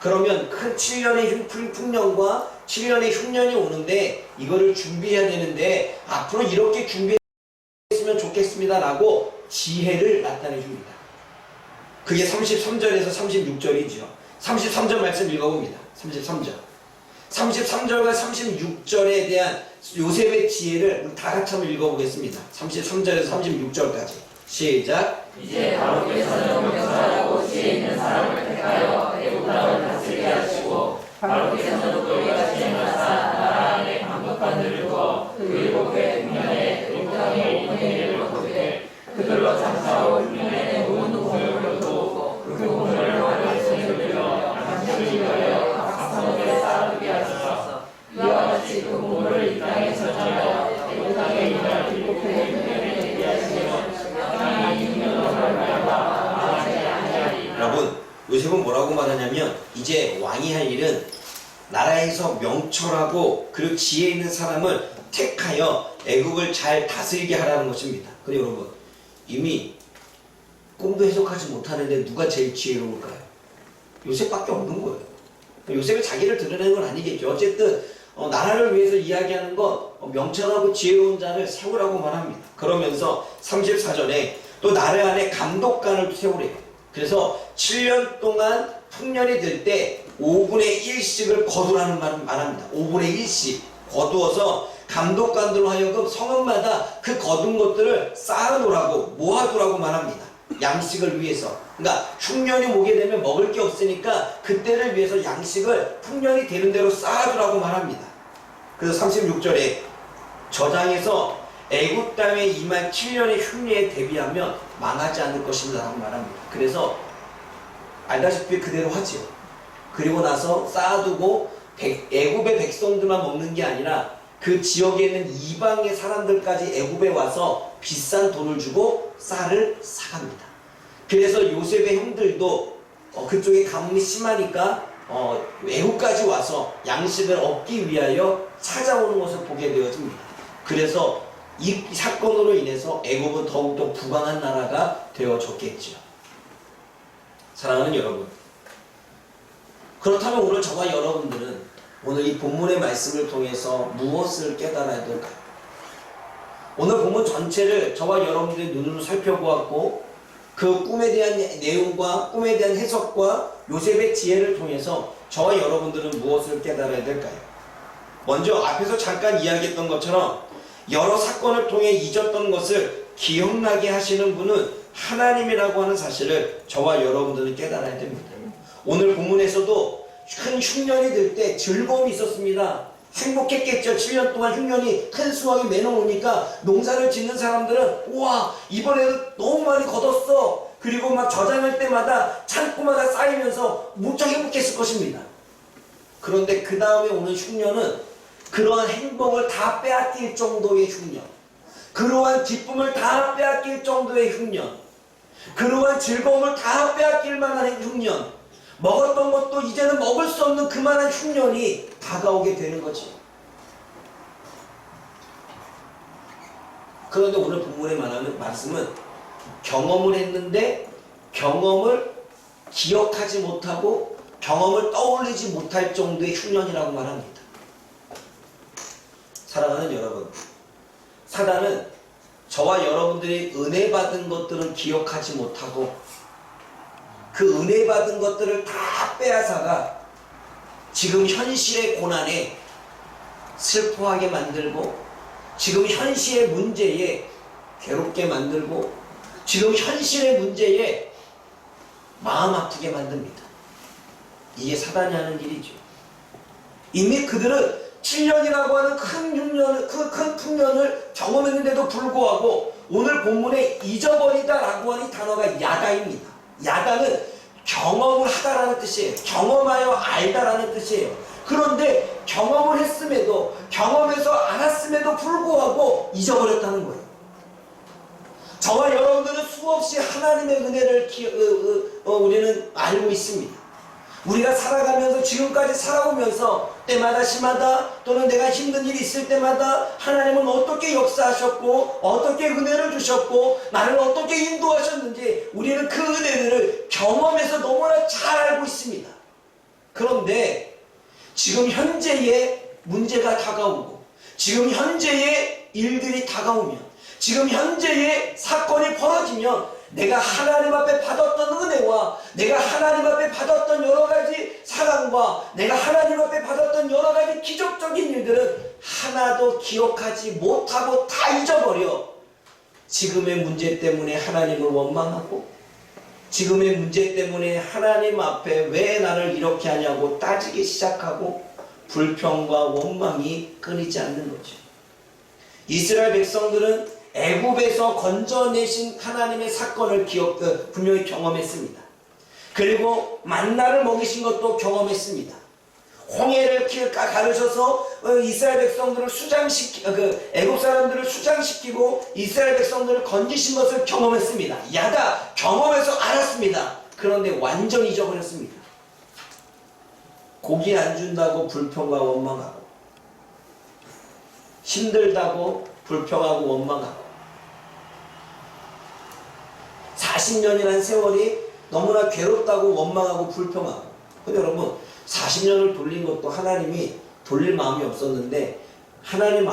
그러면 큰 7년의 풍년과 7년의 흉년이 오는데 이거를 준비해야 되는데 앞으로 이렇게 준비했으면 좋겠습니다 라고 지혜를 나타내 줍니다. 그게 33절에서 36절이죠. 33절 말씀 읽어봅니다. 33절. 33절과 36절에 대한 요셉의 지혜를 다 같이 한번 읽어보겠습니다. 33절에서 36절까지. 시작. 이제 바로께서는 명철하고 지혜 있는 사람을 택하여 애국 땅을 다스리게 하시고 바로께서는 또 이같이 행하사 나라 안에 강력한들을 두어 그 7개 흉년에 애국 땅에 5분의 1을 거두되 그들로 장사하고 흉년에 온 공을 거두고 그 공을 하늘 손에 들여 양식을 이겨 각 사목에 쌓아두게 하소서. 이와 같이 그 공을 이 땅에 설정하여 애국 땅에 임할 7개 흉년에 대비하시며 여러분, 요셉은 뭐라고 말하냐면 이제 왕이 할 일은 나라에서 명철하고 그리고 지혜 있는 사람을 택하여 애국을 잘 다스리게 하라는 것입니다. 근데 여러분, 이미 꿈도 해석하지 못하는데 누가 제일 지혜로울까요? 요셉밖에 없는 거예요. 요셉이 자기를 드러내는 건 아니겠죠. 어쨌든 나라를 위해서 이야기하는 건 명철하고 지혜로운 자를 세우라고 말합니다. 그러면서 34절에 또 나라 안에 감독관을 세우래요. 그래서 7년 동안 풍년이 될 때 5분의 1씩을 거두라는 말을 말합니다. 5분의 1씩 거두어서 감독관들로 하여금 성읍마다 그 거둔 것들을 쌓아놓으라고 모아두라고 말합니다. 양식을 위해서. 그러니까 흉년이 오게 되면 먹을 게 없으니까 그때를 위해서 양식을 풍년이 되는 대로 쌓아두라고 말합니다. 그래서 36절에 저장에서 애국 땅에 임한 7년의 흉년에 대비하면 망하지 않을 것입니다 라고 말합니다. 그래서 알다시피 그대로 하지요. 그리고 나서 쌓아두고 애굽의 백성들만 먹는 게 아니라 그 지역에 있는 이방의 사람들까지 애굽에 와서 비싼 돈을 주고 쌀을 사갑니다. 그래서 요셉의 형들도 그쪽에 가뭄이 심하니까 애굽까지 와서 양식을 얻기 위하여 찾아오는 것을 보게 되어집니다. 그래서 이 사건으로 인해서 애굽은 더욱더 부강한 나라가 되어졌겠지요. 사랑하는 여러분, 그렇다면 오늘 저와 여러분들은 오늘 이 본문의 말씀을 통해서 무엇을 깨달아야 될까요? 오늘 본문 전체를 저와 여러분들의 눈으로 살펴보았고 그 꿈에 대한 내용과 꿈에 대한 해석과 요셉의 지혜를 통해서 저와 여러분들은 무엇을 깨달아야 될까요? 먼저 앞에서 잠깐 이야기했던 것처럼 여러 사건을 통해 잊었던 것을 기억나게 하시는 분은 하나님이라고 하는 사실을 저와 여러분들은 깨달아야 됩니다. 오늘 본문에서도 큰 흉년이 될 때 즐거움이 있었습니다. 행복했겠죠. 7년 동안 흉년이 큰 수확이 내놓으니까 농사를 짓는 사람들은 우와 이번에는 너무 많이 거뒀어. 그리고 막 저장할 때마다 창고마다 쌓이면서 무척 행복했을 것입니다. 그런데 그 다음에 오는 흉년은 그러한 행복을 다 빼앗길 정도의 흉년, 그러한 기쁨을 다 빼앗길 정도의 흉년, 그러한 즐거움을 다 빼앗길 만한 흉년, 먹었던 것도 이제는 먹을 수 없는 그만한 흉년이 다가오게 되는 거지. 그런데 오늘 본문에 말하는 말씀은 경험을 했는데 경험을 기억하지 못하고 경험을 떠올리지 못할 정도의 흉년이라고 말합니다. 사랑하는 여러분, 사단은 저와 여러분들이 은혜 받은 것들은 기억하지 못하고 그 은혜 받은 것들을 다 빼앗아가 지금 현실의 고난에 슬퍼하게 만들고 지금 현실의 문제에 괴롭게 만들고 지금 현실의 문제에 마음 아프게 만듭니다. 이게 사단이 하는 일이죠. 이미 그들은 7년이라고 하는 큰 풍년을 경험했는데도 불구하고 오늘 본문에 잊어버리다라고 하는 단어가 야다입니다. 야다는 경험을 하다라는 뜻이에요. 경험하여 알다라는 뜻이에요. 그런데 경험을 했음에도 경험해서 알았음에도 불구하고 잊어버렸다는 거예요. 저와 여러분들은 수없이 하나님의 은혜를 우리는 알고 있습니다. 우리가 살아가면서 지금까지 살아오면서 때마다 시마다 또는 내가 힘든 일이 있을 때마다 하나님은 어떻게 역사하셨고 어떻게 은혜를 주셨고 나를 어떻게 인도하셨는지 우리는 그 은혜들을 경험해서 너무나 잘 알고 있습니다. 그런데 지금 현재의 문제가 다가오고 지금 현재의 일들이 다가오면 지금 현재의 사건이 벌어지면 내가 하나님 앞에 받았던 은혜와 내가 하나님 앞에 받았던 여러 가지 사랑과 내가 하나님 앞에 받았던 여러 가지 기적적인 일들은 하나도 기억하지 못하고 다 잊어버려 지금의 문제 때문에 하나님을 원망하고 지금의 문제 때문에 하나님 앞에 왜 나를 이렇게 하냐고 따지기 시작하고 불평과 원망이 끊이지 않는 거죠. 이스라엘 백성들은 애굽에서 건져내신 하나님의 사건을 분명히 경험했습니다. 그리고 만나를 먹이신 것도 경험했습니다. 홍해를 가르셔서 이스라엘 백성들을 애굽 사람들을 수장시키고 이스라엘 백성들을 건지신 것을 경험했습니다. 경험해서 알았습니다. 그런데 완전히 잊어버렸습니다. 고기 안 준다고 불평과 원망하고 힘들다고 불평하고 원망하고 40년이라는 세월이 너무나 괴롭다고 원망하고 불평하고. 근데 여러분 40년을 돌린 것도 하나님이 돌릴 마음이 없었는데 하나님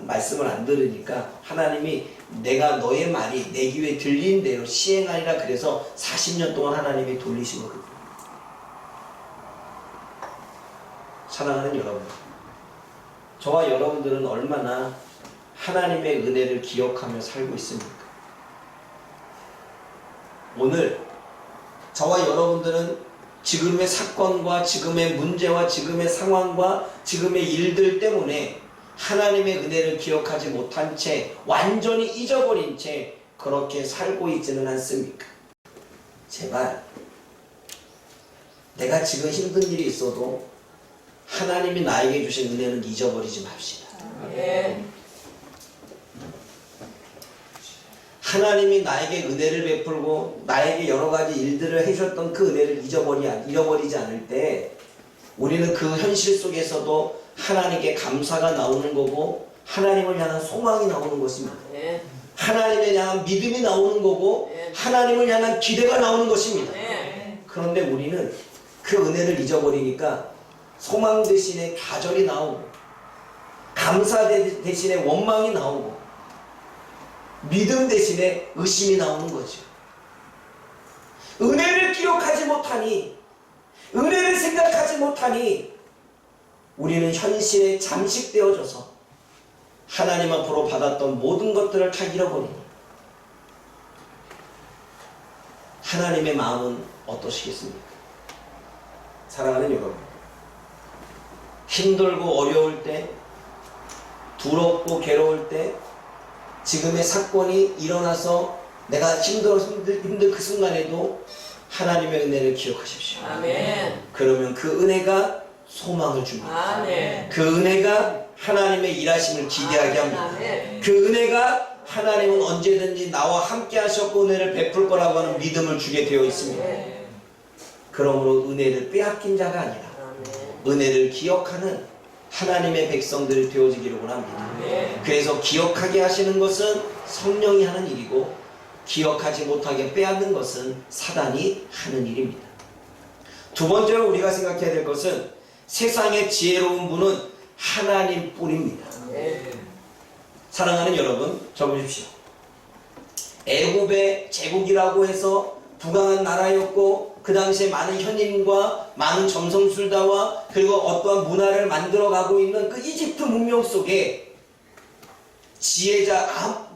말씀을 안 들으니까 하나님이 내가 너의 말이 내 귀에 들린 대로 시행하리라 그래서 40년 동안 하나님이 돌리신 거거든요. 사랑하는 여러분, 저와 여러분들은 얼마나 하나님의 은혜를 기억하며 살고 있습니까? 오늘 저와 여러분들은 지금의 사건과 지금의 문제와 지금의 상황과 지금의 일들 때문에 하나님의 은혜를 기억하지 못한 채 완전히 잊어버린 채 그렇게 살고 있지는 않습니까? 제발 내가 지금 힘든 일이 있어도 하나님이 나에게 주신 은혜는 잊어버리지 맙시다. 하나님이 나에게 은혜를 베풀고 나에게 여러 가지 일들을 해주셨던 그 은혜를 잊어버리지 않을 때 우리는 그 현실 속에서도 하나님께 감사가 나오는 거고 하나님을 향한 소망이 나오는 것입니다. 하나님에 향한 믿음이 나오는 거고 하나님을 향한 기대가 나오는 것입니다. 그런데 우리는 그 은혜를 잊어버리니까 소망 대신에 좌절이 나오고 감사 대신에 원망이 나오고 믿음 대신에 의심이 나오는 거죠. 은혜를 기억하지 못하니 은혜를 생각하지 못하니 우리는 현실에 잠식되어져서 하나님 앞으로 받았던 모든 것들을 다 잃어버리니 하나님의 마음은 어떠시겠습니까? 사랑하는 여러분, 힘들고 어려울 때, 두렵고 괴로울 때, 지금의 사건이 일어나서 내가 힘든 그 순간에도 하나님의 은혜를 기억하십시오. 아멘. 그러면 그 은혜가 소망을 줍니다. 아멘. 그 은혜가 하나님의 일하심을 기대하게 합니다. 아멘. 그 은혜가 하나님은 언제든지 나와 함께 하셨고 은혜를 베풀 거라고 하는 믿음을 주게 되어 있습니다. 그러므로 은혜를 빼앗긴 자가 아니라 은혜를 기억하는 하나님의 백성들이 되어지기를 원합니다. 그래서 기억하게 하시는 것은 성령이 하는 일이고 기억하지 못하게 빼앗는 것은 사단이 하는 일입니다. 두 번째로 우리가 생각해야 될 것은 세상의 지혜로운 분은 하나님뿐입니다. 사랑하는 여러분, 적으십시오. 애굽의 제국이라고 해서 부강한 나라였고 그 당시에 많은 현인과 많은 점성술다와 그리고 어떠한 문화를 만들어가고 있는 그 이집트 문명 속에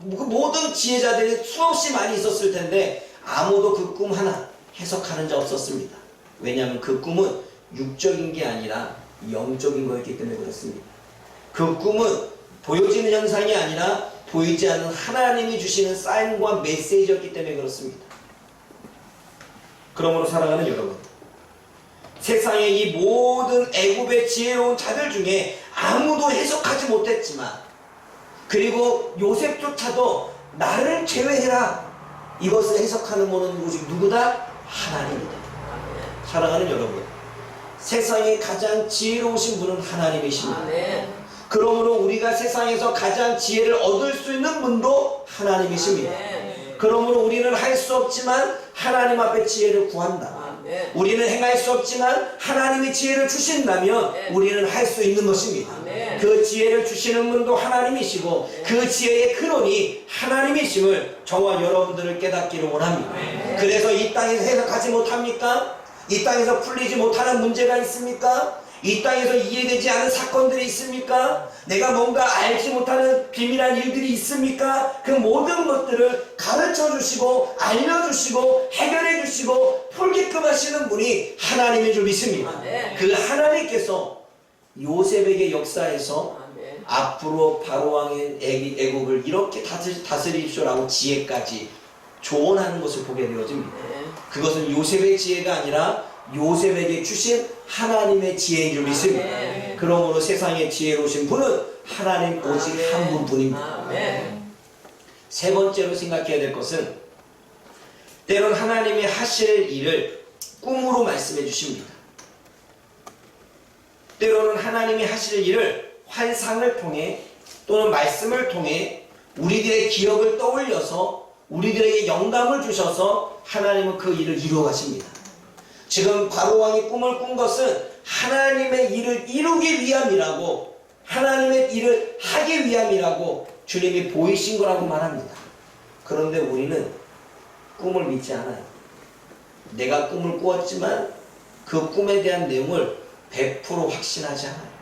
모든 지혜자들이 수없이 많이 있었을 텐데 아무도 그 꿈 하나 해석하는 자 없었습니다. 왜냐하면 그 꿈은 육적인 게 아니라 영적인 거였기 때문에 그렇습니다. 그 꿈은 보여지는 현상이 아니라 보이지 않는 하나님이 주시는 사인과 메시지였기 때문에 그렇습니다. 그러므로 사랑하는 여러분, 세상의 이 모든 애굽의 지혜로운 자들 중에 아무도 해석하지 못했지만 그리고 요셉조차도 나를 제외해라 이것을 해석하는 분은 오직 누구다? 하나님이다. 사랑하는 여러분, 세상에 가장 지혜로우신 분은 하나님이십니다. 아멘. 그러므로 우리가 세상에서 가장 지혜를 얻을 수 있는 분도 하나님이십니다. 아멘. 그러므로 우리는 할 수 없지만 하나님 앞에 지혜를 구한다. 아멘. 우리는 행할 수 없지만 하나님이 지혜를 주신다면 우리는 할 수 있는 것입니다. 아멘. 그 지혜를 주시는 분도 하나님이시고 그 지혜의 근원이 하나님이심을 저와 여러분들을 깨닫기를 원합니다. 그래서 이 땅에서 해석하지 못합니까? 이 땅에서 풀리지 못하는 문제가 있습니까? 이 땅에서 이해되지 않은 사건들이 있습니까? 내가 뭔가 알지 못하는 비밀한 일들이 있습니까? 그 모든 것들을 가르쳐 주시고 알려주시고 해결해 주시고 풀게끔 하시는 분이 하나님인 줄 믿습니다. 그 하나님께서 요셉에게 역사에서 아멘. 앞으로 바로왕의 애국을 이렇게 다스리십시오라고 지혜까지 조언하는 것을 보게 되어집니다. 그것은 요셉의 지혜가 아니라 요셉에게 주신 하나님의 지혜인 줄 믿습니다. 아멘. 그러므로 세상에 지혜로우신 분은 하나님 오직 아멘. 한 분뿐입니다. 아멘. 세 번째로 생각해야 될 것은 때론 하나님이 하실 일을 꿈으로 말씀해 주십니다. 때로는 하나님이 하실 일을 환상을 통해 또는 말씀을 통해 우리들의 기억을 떠올려서 우리들에게 영감을 주셔서 하나님은 그 일을 이루어 가십니다. 지금 바로왕이 꿈을 꾼 것은 하나님의 일을 이루기 위함이라고, 하나님의 일을 하기 위함이라고 주님이 보이신 거라고 말합니다. 그런데 우리는 꿈을 믿지 않아요. 내가 꿈을 꾸었지만 그 꿈에 대한 내용을 100% 확신하지 않아요.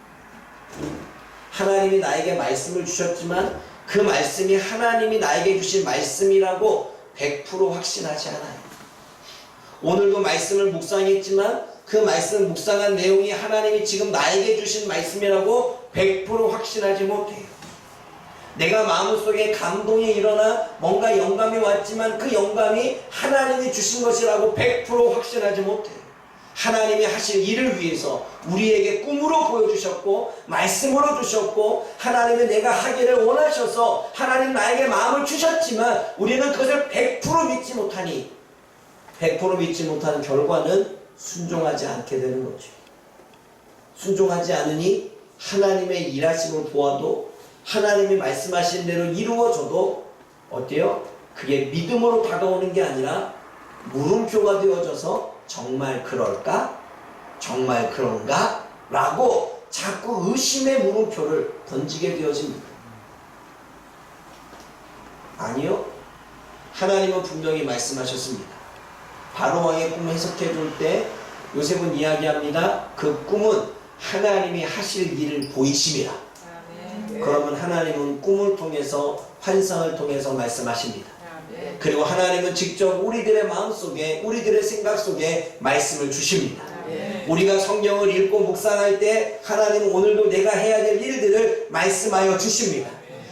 하나님이 나에게 말씀을 주셨지만 그 말씀이 하나님이 나에게 주신 말씀이라고 100% 확신하지 않아요. 오늘도 말씀을 묵상했지만 그 말씀 묵상한 내용이 하나님이 지금 나에게 주신 말씀이라고 100% 확신하지 못해요. 내가 마음속에 감동이 일어나 뭔가 영감이 왔지만 그 영감이 하나님이 주신 것이라고 100% 확신하지 못해요. 하나님이 하실 일을 위해서 우리에게 꿈으로 보여주셨고 말씀으로 주셨고 하나님이 내가 하기를 원하셔서 하나님 나에게 마음을 주셨지만 우리는 그것을 100% 믿지 못하니 100% 믿지 못하는 결과는 순종하지 않게 되는 거죠. 순종하지 않으니 하나님의 일하심을 보아도 하나님이 말씀하신 대로 이루어져도 어때요? 그게 믿음으로 다가오는 게 아니라 물음표가 되어져서 정말 그럴까? 정말 그런가? 라고 자꾸 의심의 물음표를 던지게 되어집니다. 아니요. 하나님은 분명히 말씀하셨습니다. 바로왕의 꿈을 해석해 줄 때 요셉은 이야기합니다. 그 꿈은 하나님이 하실 일을 보이심이라. 그러면 하나님은 꿈을 통해서 환상을 통해서 말씀하십니다. 그리고 하나님은 직접 우리들의 마음속에 우리들의 생각 속에 말씀을 주십니다. 우리가 성경을 읽고 묵상할 때 하나님은 오늘도 내가 해야 될 일들을 말씀하여 주십니다.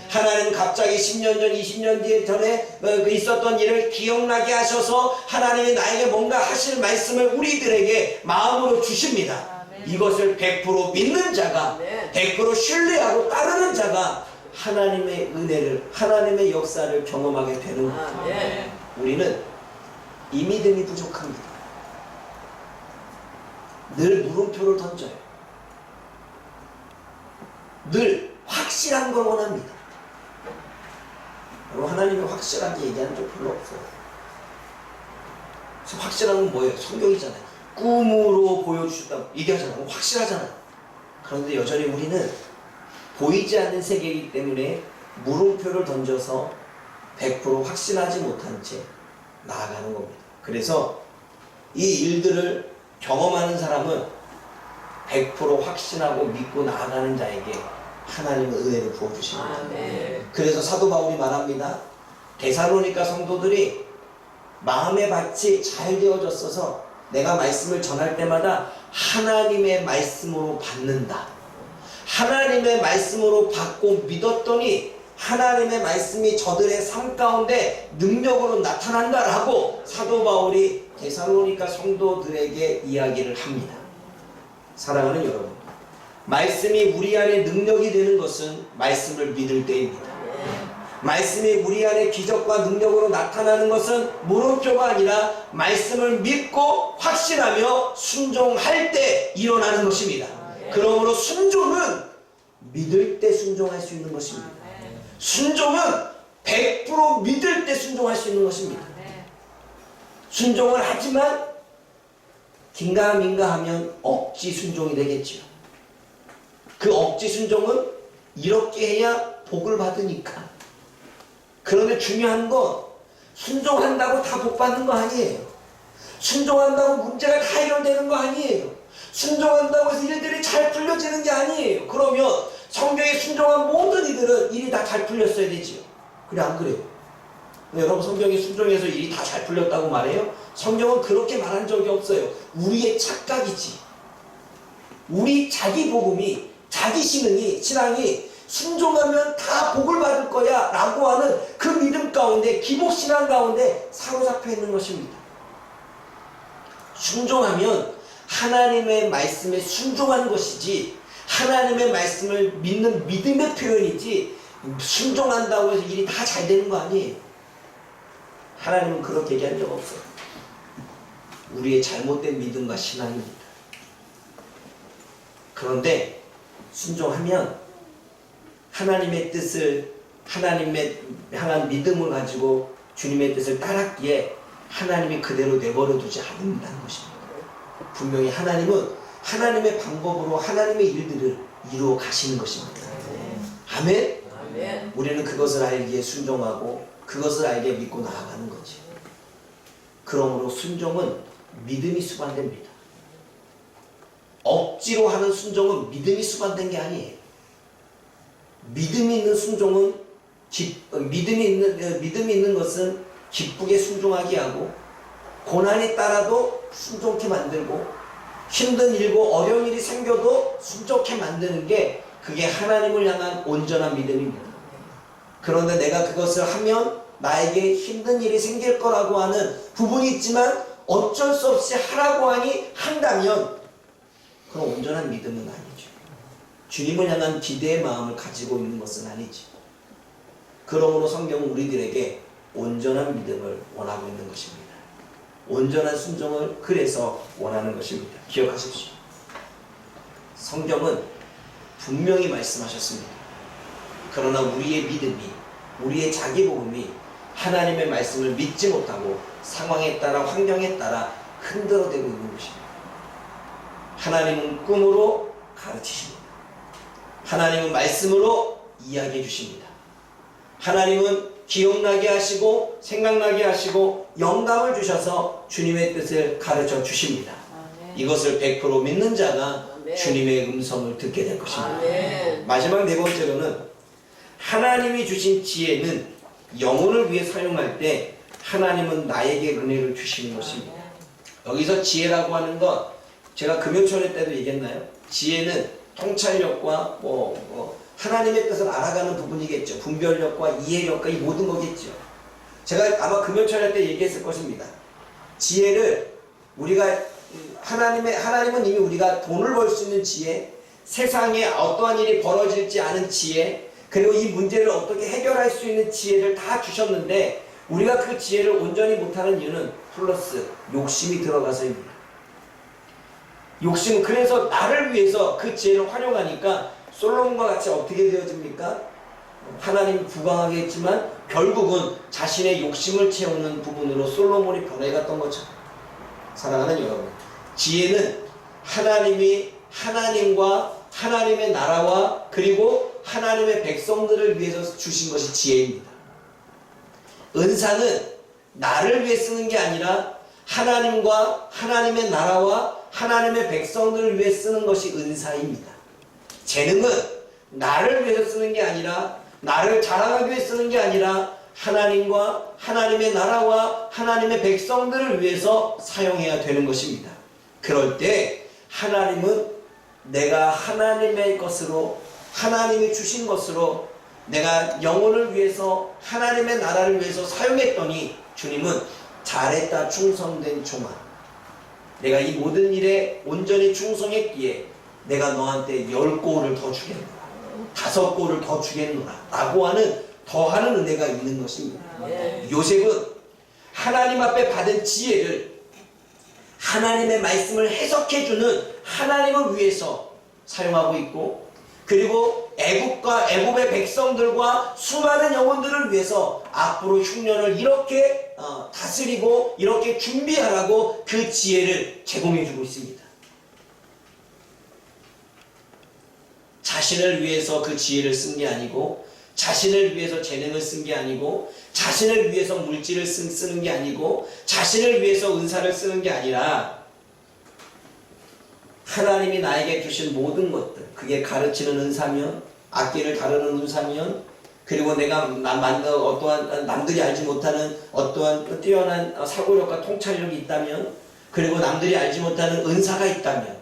하나님은 갑자기 10년 전, 20년 전에 있었던 일을 기억나게 하셔서 하나님이 나에게 뭔가 하실 말씀을 우리들에게 마음으로 주십니다. 이것을 100% 믿는 자가 100% 신뢰하고 따르는 자가 하나님의 은혜를 하나님의 역사를 경험하게 되는 거죠. 우리는 이 믿음이 부족합니다. 늘 물음표를 던져요. 늘 확실한 걸 원합니다. 여러분 하나님이 확실하게 얘기하는 적 별로 없어요. 확실한 건 뭐예요? 성경이잖아요. 꿈으로 보여주셨다고 얘기하잖아요. 확실하잖아요. 그런데 여전히 우리는 보이지 않는 세계이기 때문에 물음표를 던져서 100% 확신하지 못한 채 나아가는 겁니다. 그래서 이 일들을 경험하는 사람은 100% 확신하고 믿고 나아가는 자에게 하나님은 은혜를 부어주십니다. 그래서 사도 바울이 말합니다. 데살로니가 성도들이 마음의 밭이 잘 되어졌어서 내가 말씀을 전할 때마다 하나님의 말씀으로 받는다. 하나님의 말씀으로 받고 믿었더니 하나님의 말씀이 저들의 삶 가운데 능력으로 나타난다라고 사도 바울이 데살로니가 성도들에게 이야기를 합니다. 사랑하는 여러분, 말씀이 우리 안에 능력이 되는 것은 말씀을 믿을 때입니다. 말씀이 우리 안에 기적과 능력으로 나타나는 것은 물음표가 아니라 말씀을 믿고 확신하며 순종할 때 일어나는 것입니다. 그러므로 순종은 믿을 때 순종할 수 있는 것입니다. 순종은 100% 믿을 때 순종할 수 있는 것입니다. 순종을 하지만 긴가민가 하면 억지 순종이 되겠죠. 그 억지 순종은 이렇게 해야 복을 받으니까. 그런데 중요한 건 순종한다고 다 복 받는 거 아니에요. 순종한다고 문제가 다 해결되는 거 아니에요. 순종한다고 해서 일들이 잘 풀려지는 게 아니에요. 그러면 성경에 순종한 모든 이들은 일이 다 잘 풀렸어야 되지요. 그래 안 그래요? 여러분 성경에 순종해서 일이 다 잘 풀렸다고 말해요? 성경은 그렇게 말한 적이 없어요. 우리의 착각이지. 우리 자기 복음이 자기 신앙이 순종하면 다 복을 받을 거야 라고 하는 그 믿음 가운데 기복신앙 가운데 사로잡혀 있는 것입니다. 순종하면 하나님의 말씀에 순종하는 것이지 하나님의 말씀을 믿는 믿음의 표현이지 순종한다고 해서 일이 다 잘 되는 거 아니에요. 하나님은 그렇게 얘기한 적 없어요. 우리의 잘못된 믿음과 신앙입니다. 그런데 순종하면 하나님의 뜻을 하나님의 향한 믿음을 가지고 주님의 뜻을 따랐기에 하나님이 그대로 내버려 두지 않는다는 것입니다. 분명히 하나님은 하나님의 방법으로 하나님의 일들을 이루어 가시는 것입니다. 아멘? 아멘. 우리는 그것을 알기에 순종하고 그것을 알기에 믿고 나아가는 거지. 그러므로 순종은 믿음이 수반됩니다. 억지로 하는 순종은 믿음이 수반된 게 아니에요. 믿음이 있는 순종은 믿음이 있는 것은 기쁘게 순종하게 하고 고난이 따라도 순종케 만들고 힘든 일고 어려운 일이 생겨도 순종케 만드는 게 그게 하나님을 향한 온전한 믿음입니다. 그런데 내가 그것을 하면 나에게 힘든 일이 생길 거라고 하는 부분이 있지만 어쩔 수 없이 하라고 하니 한다면 그건 온전한 믿음은 아니죠. 주님을 향한 기대의 마음을 가지고 있는 것은 아니지. 그러므로 성경은 우리들에게 온전한 믿음을 원하고 있는 것입니다. 온전한 순종을 그래서 원하는 것입니다. 기억하십시오. 성경은 분명히 말씀하셨습니다. 그러나 우리의 믿음이, 우리의 자기 복음이 하나님의 말씀을 믿지 못하고 상황에 따라 환경에 따라 흔들어대고 있는 것입니다. 하나님은 꿈으로 가르치십니다. 하나님은 말씀으로 이야기해 주십니다. 하나님은 기억나게 하시고 생각나게 하시고 영감을 주셔서 주님의 뜻을 가르쳐 주십니다. 아멘. 이것을 100% 믿는 자가 아멘. 주님의 음성을 듣게 될 것입니다. 아멘. 마지막 네 번째로는 하나님이 주신 지혜는 영혼을 위해 사용할 때 하나님은 나에게 은혜를 주시는 것입니다. 여기서 지혜라고 하는 건 제가 금요철회 때도 얘기했나요? 지혜는 통찰력과 하나님의 뜻을 알아가는 부분이겠죠. 분별력과 이해력과 이 모든 거겠죠. 제가 아마 금요철회 때 얘기했을 것입니다. 지혜를 우리가 하나님은 이미 우리가 돈을 벌 수 있는 지혜, 세상에 어떠한 일이 벌어질지 아는 지혜, 그리고 이 문제를 어떻게 해결할 수 있는 지혜를 다 주셨는데 우리가 그 지혜를 온전히 못하는 이유는 플러스 욕심이 들어가서입니다. 욕심, 그래서 나를 위해서 그 지혜를 활용하니까 솔로몬과 같이 어떻게 되어집니까? 하나님 부강하게 했지만 결국은 자신의 욕심을 채우는 부분으로 솔로몬이 변해갔던 것처럼. 사랑하는 여러분, 지혜는 하나님과 하나님의 나라와 그리고 하나님의 백성들을 위해서 주신 것이 지혜입니다. 은사는 나를 위해 쓰는 게 아니라 하나님과 하나님의 나라와 하나님의 백성들을 위해 쓰는 것이 은사입니다. 재능은 나를 위해서 쓰는 게 아니라 나를 자랑하기 위해 쓰는 게 아니라 하나님과 하나님의 나라와 하나님의 백성들을 위해서 사용해야 되는 것입니다. 그럴 때 하나님은 내가 하나님의 것으로 하나님이 주신 것으로 내가 영혼을 위해서 하나님의 나라를 위해서 사용했더니 주님은 잘했다 충성된 종아, 내가 이 모든 일에 온전히 충성했기에 내가 너한테 10골을 더 주겠노라, 5골을 더 주겠노라 라고 하는 더하는 은혜가 있는 것입니다. 네. 요셉은 하나님 앞에 받은 지혜를 하나님의 말씀을 해석해주는 하나님을 위해서 사용하고 있고, 그리고 애굽의 백성들과 수많은 영혼들을 위해서 앞으로 흉년을 이렇게 다스리고 이렇게 준비하라고 그 지혜를 제공해주고 있습니다. 자신을 위해서 그 지혜를 쓴 게 아니고, 자신을 위해서 재능을 쓴 게 아니고, 자신을 위해서 물질을 쓰는 게 아니고, 자신을 위해서 은사를 쓰는 게 아니라 하나님이 나에게 주신 모든 것들, 그게 가르치는 은사면, 악기를 다루는 은사면, 그리고 내가 만든 어떠한 남들이 알지 못하는 어떠한 뛰어난 사고력과 통찰력이 있다면, 그리고 남들이 알지 못하는 은사가 있다면,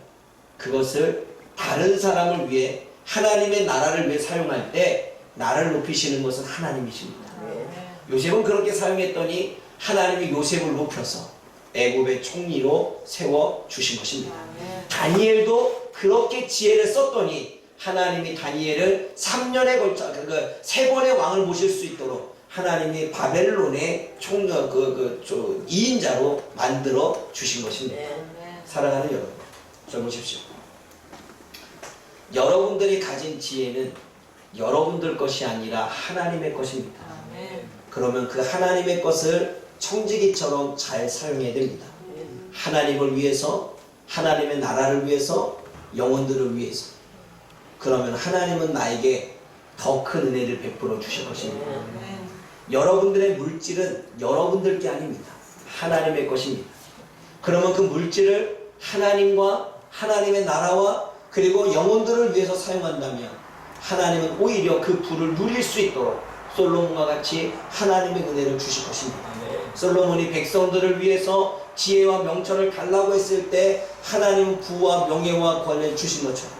그것을 다른 사람을 위해 하나님의 나라를 위해 사용할 때 나를 높이시는 것은 하나님이십니다. 요셉은 그렇게 사용했더니 하나님이 요셉을 높여서 애굽의 총리로 세워주신 것입니다. 다니엘도 그렇게 지혜를 썼더니 하나님이 다니엘을 3년에 걸쳐 3번의 왕을 모실 수 있도록 하나님이 바벨론의 2인자로 만들어 주신 것입니다. 사랑하는 여러분, 잘 보십시오. 여러분들이 가진 지혜는 여러분들 것이 아니라 하나님의 것입니다. 그러면 그 하나님의 것을 청지기처럼 잘 사용해야 됩니다. 하나님을 위해서, 하나님의 나라를 위해서, 영혼들을 위해서. 그러면 하나님은 나에게 더 큰 은혜를 베풀어 주실 것입니다. 여러분들의 물질은 여러분들 게 아닙니다. 하나님의 것입니다. 그러면 그 물질을 하나님과 하나님의 나라와 그리고 영혼들을 위해서 사용한다면 하나님은 오히려 그 부를 누릴 수 있도록 솔로몬과 같이 하나님의 은혜를 주실 것입니다. 솔로몬이 백성들을 위해서 지혜와 명철을 달라고 했을 때 하나님은 부와 명예와 권한을 주신 것처럼,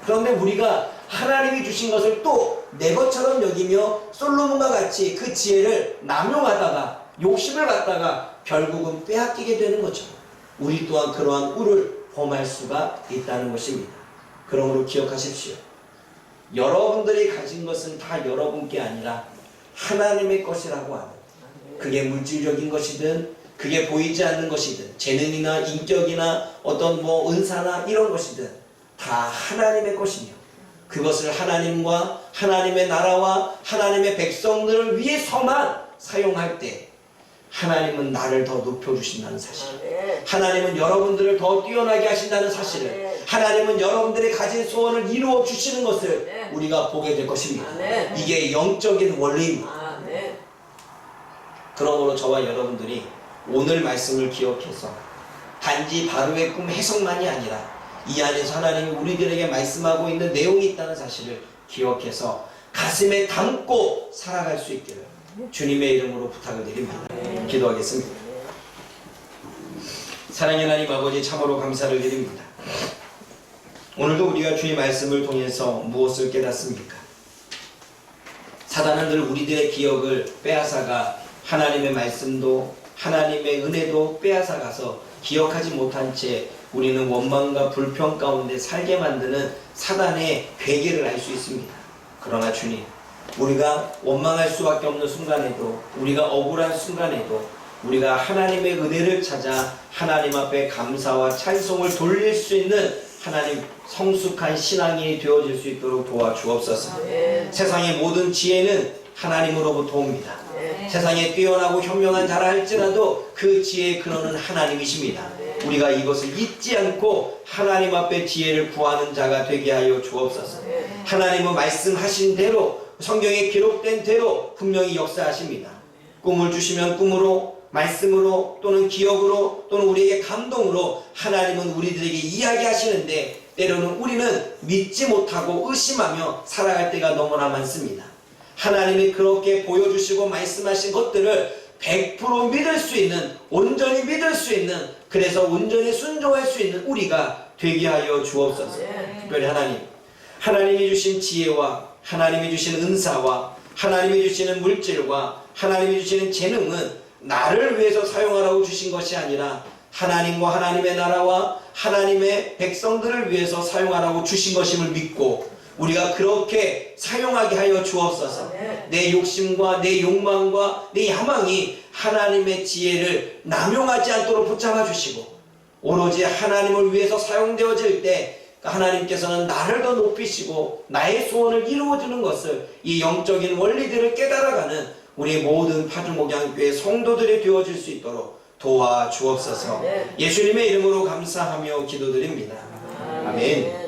그런데 우리가 하나님이 주신 것을 또 내 것처럼 여기며 솔로몬과 같이 그 지혜를 남용하다가 욕심을 갖다가 결국은 빼앗기게 되는 것처럼 우리 또한 그러한 꿀을 범할 수가 있다는 것입니다. 그러므로 기억하십시오. 여러분들이 가진 것은 다 여러분께 아니라 하나님의 것이라고 하는, 그게 물질적인 것이든 그게 보이지 않는 것이든 재능이나 인격이나 어떤 은사나 이런 것이든 다 하나님의 것이며, 그것을 하나님과 하나님의 나라와 하나님의 백성들을 위해서만 사용할 때 하나님은 나를 더 높여주신다는 사실, 하나님은 여러분들을 더 뛰어나게 하신다는 사실을, 하나님은 여러분들이 가진 소원을 이루어 주시는 것을 우리가 보게 될 것입니다. 이게 영적인 원리입니다. 그러므로 저와 여러분들이 오늘 말씀을 기억해서 단지 바로의 꿈 해석만이 아니라 이 안에서 하나님이 우리들에게 말씀하고 있는 내용이 있다는 사실을 기억해서 가슴에 담고 살아갈 수 있기를 주님의 이름으로 부탁을 드립니다. 기도하겠습니다. 사랑의 하나님 아버지, 참으로 감사를 드립니다. 오늘도 우리가 주의 말씀을 통해서 무엇을 깨닫습니까? 사단은 늘 우리들의 기억을 빼앗아가 하나님의 말씀도 하나님의 은혜도 빼앗아가서 기억하지 못한 채 우리는 원망과 불평 가운데 살게 만드는 사단의 괴계를 알 수 있습니다. 그러나 주님, 우리가 원망할 수밖에 없는 순간에도, 우리가 억울한 순간에도 우리가 하나님의 은혜를 찾아 하나님 앞에 감사와 찬송을 돌릴 수 있는 하나님 성숙한 신앙이 되어질 수 있도록 도와주옵소서. 세상의 모든 지혜는 하나님으로부터 옵니다. 세상에 뛰어나고 현명한 자라 할지라도 그 지혜의 근원은 하나님이십니다. 우리가 이것을 잊지 않고 하나님 앞에 지혜를 구하는 자가 되게 하여 주옵소서. 하나님은 말씀하신 대로, 성경에 기록된 대로 분명히 역사하십니다. 꿈을 주시면 꿈으로, 말씀으로, 또는 기억으로, 또는 우리에게 감동으로 하나님은 우리들에게 이야기하시는데 때로는 우리는 믿지 못하고 의심하며 살아갈 때가 너무나 많습니다. 하나님이 그렇게 보여주시고 말씀하신 것들을 100% 믿을 수 있는, 온전히 믿을 수 있는, 그래서 온전히 순종할 수 있는 우리가 되게 하여 주옵소서. 특별히 하나님이 주신 지혜와 하나님이 주신 은사와 하나님이 주시는 물질과 하나님이 주시는 재능은 나를 위해서 사용하라고 주신 것이 아니라 하나님과 하나님의 나라와 하나님의 백성들을 위해서 사용하라고 주신 것임을 믿고, 우리가 그렇게 사용하게 하여 주옵소서. 내 욕심과 내 욕망과 내 야망이 하나님의 지혜를 남용하지 않도록 붙잡아 주시고, 오로지 하나님을 위해서 사용되어질 때 하나님께서는 나를 더 높이시고 나의 소원을 이루어주는 것을, 이 영적인 원리들을 깨달아가는 우리 모든 파주목양교회 성도들이 되어질 수 있도록 도와주옵소서. 예수님의 이름으로 감사하며 기도드립니다. 아멘.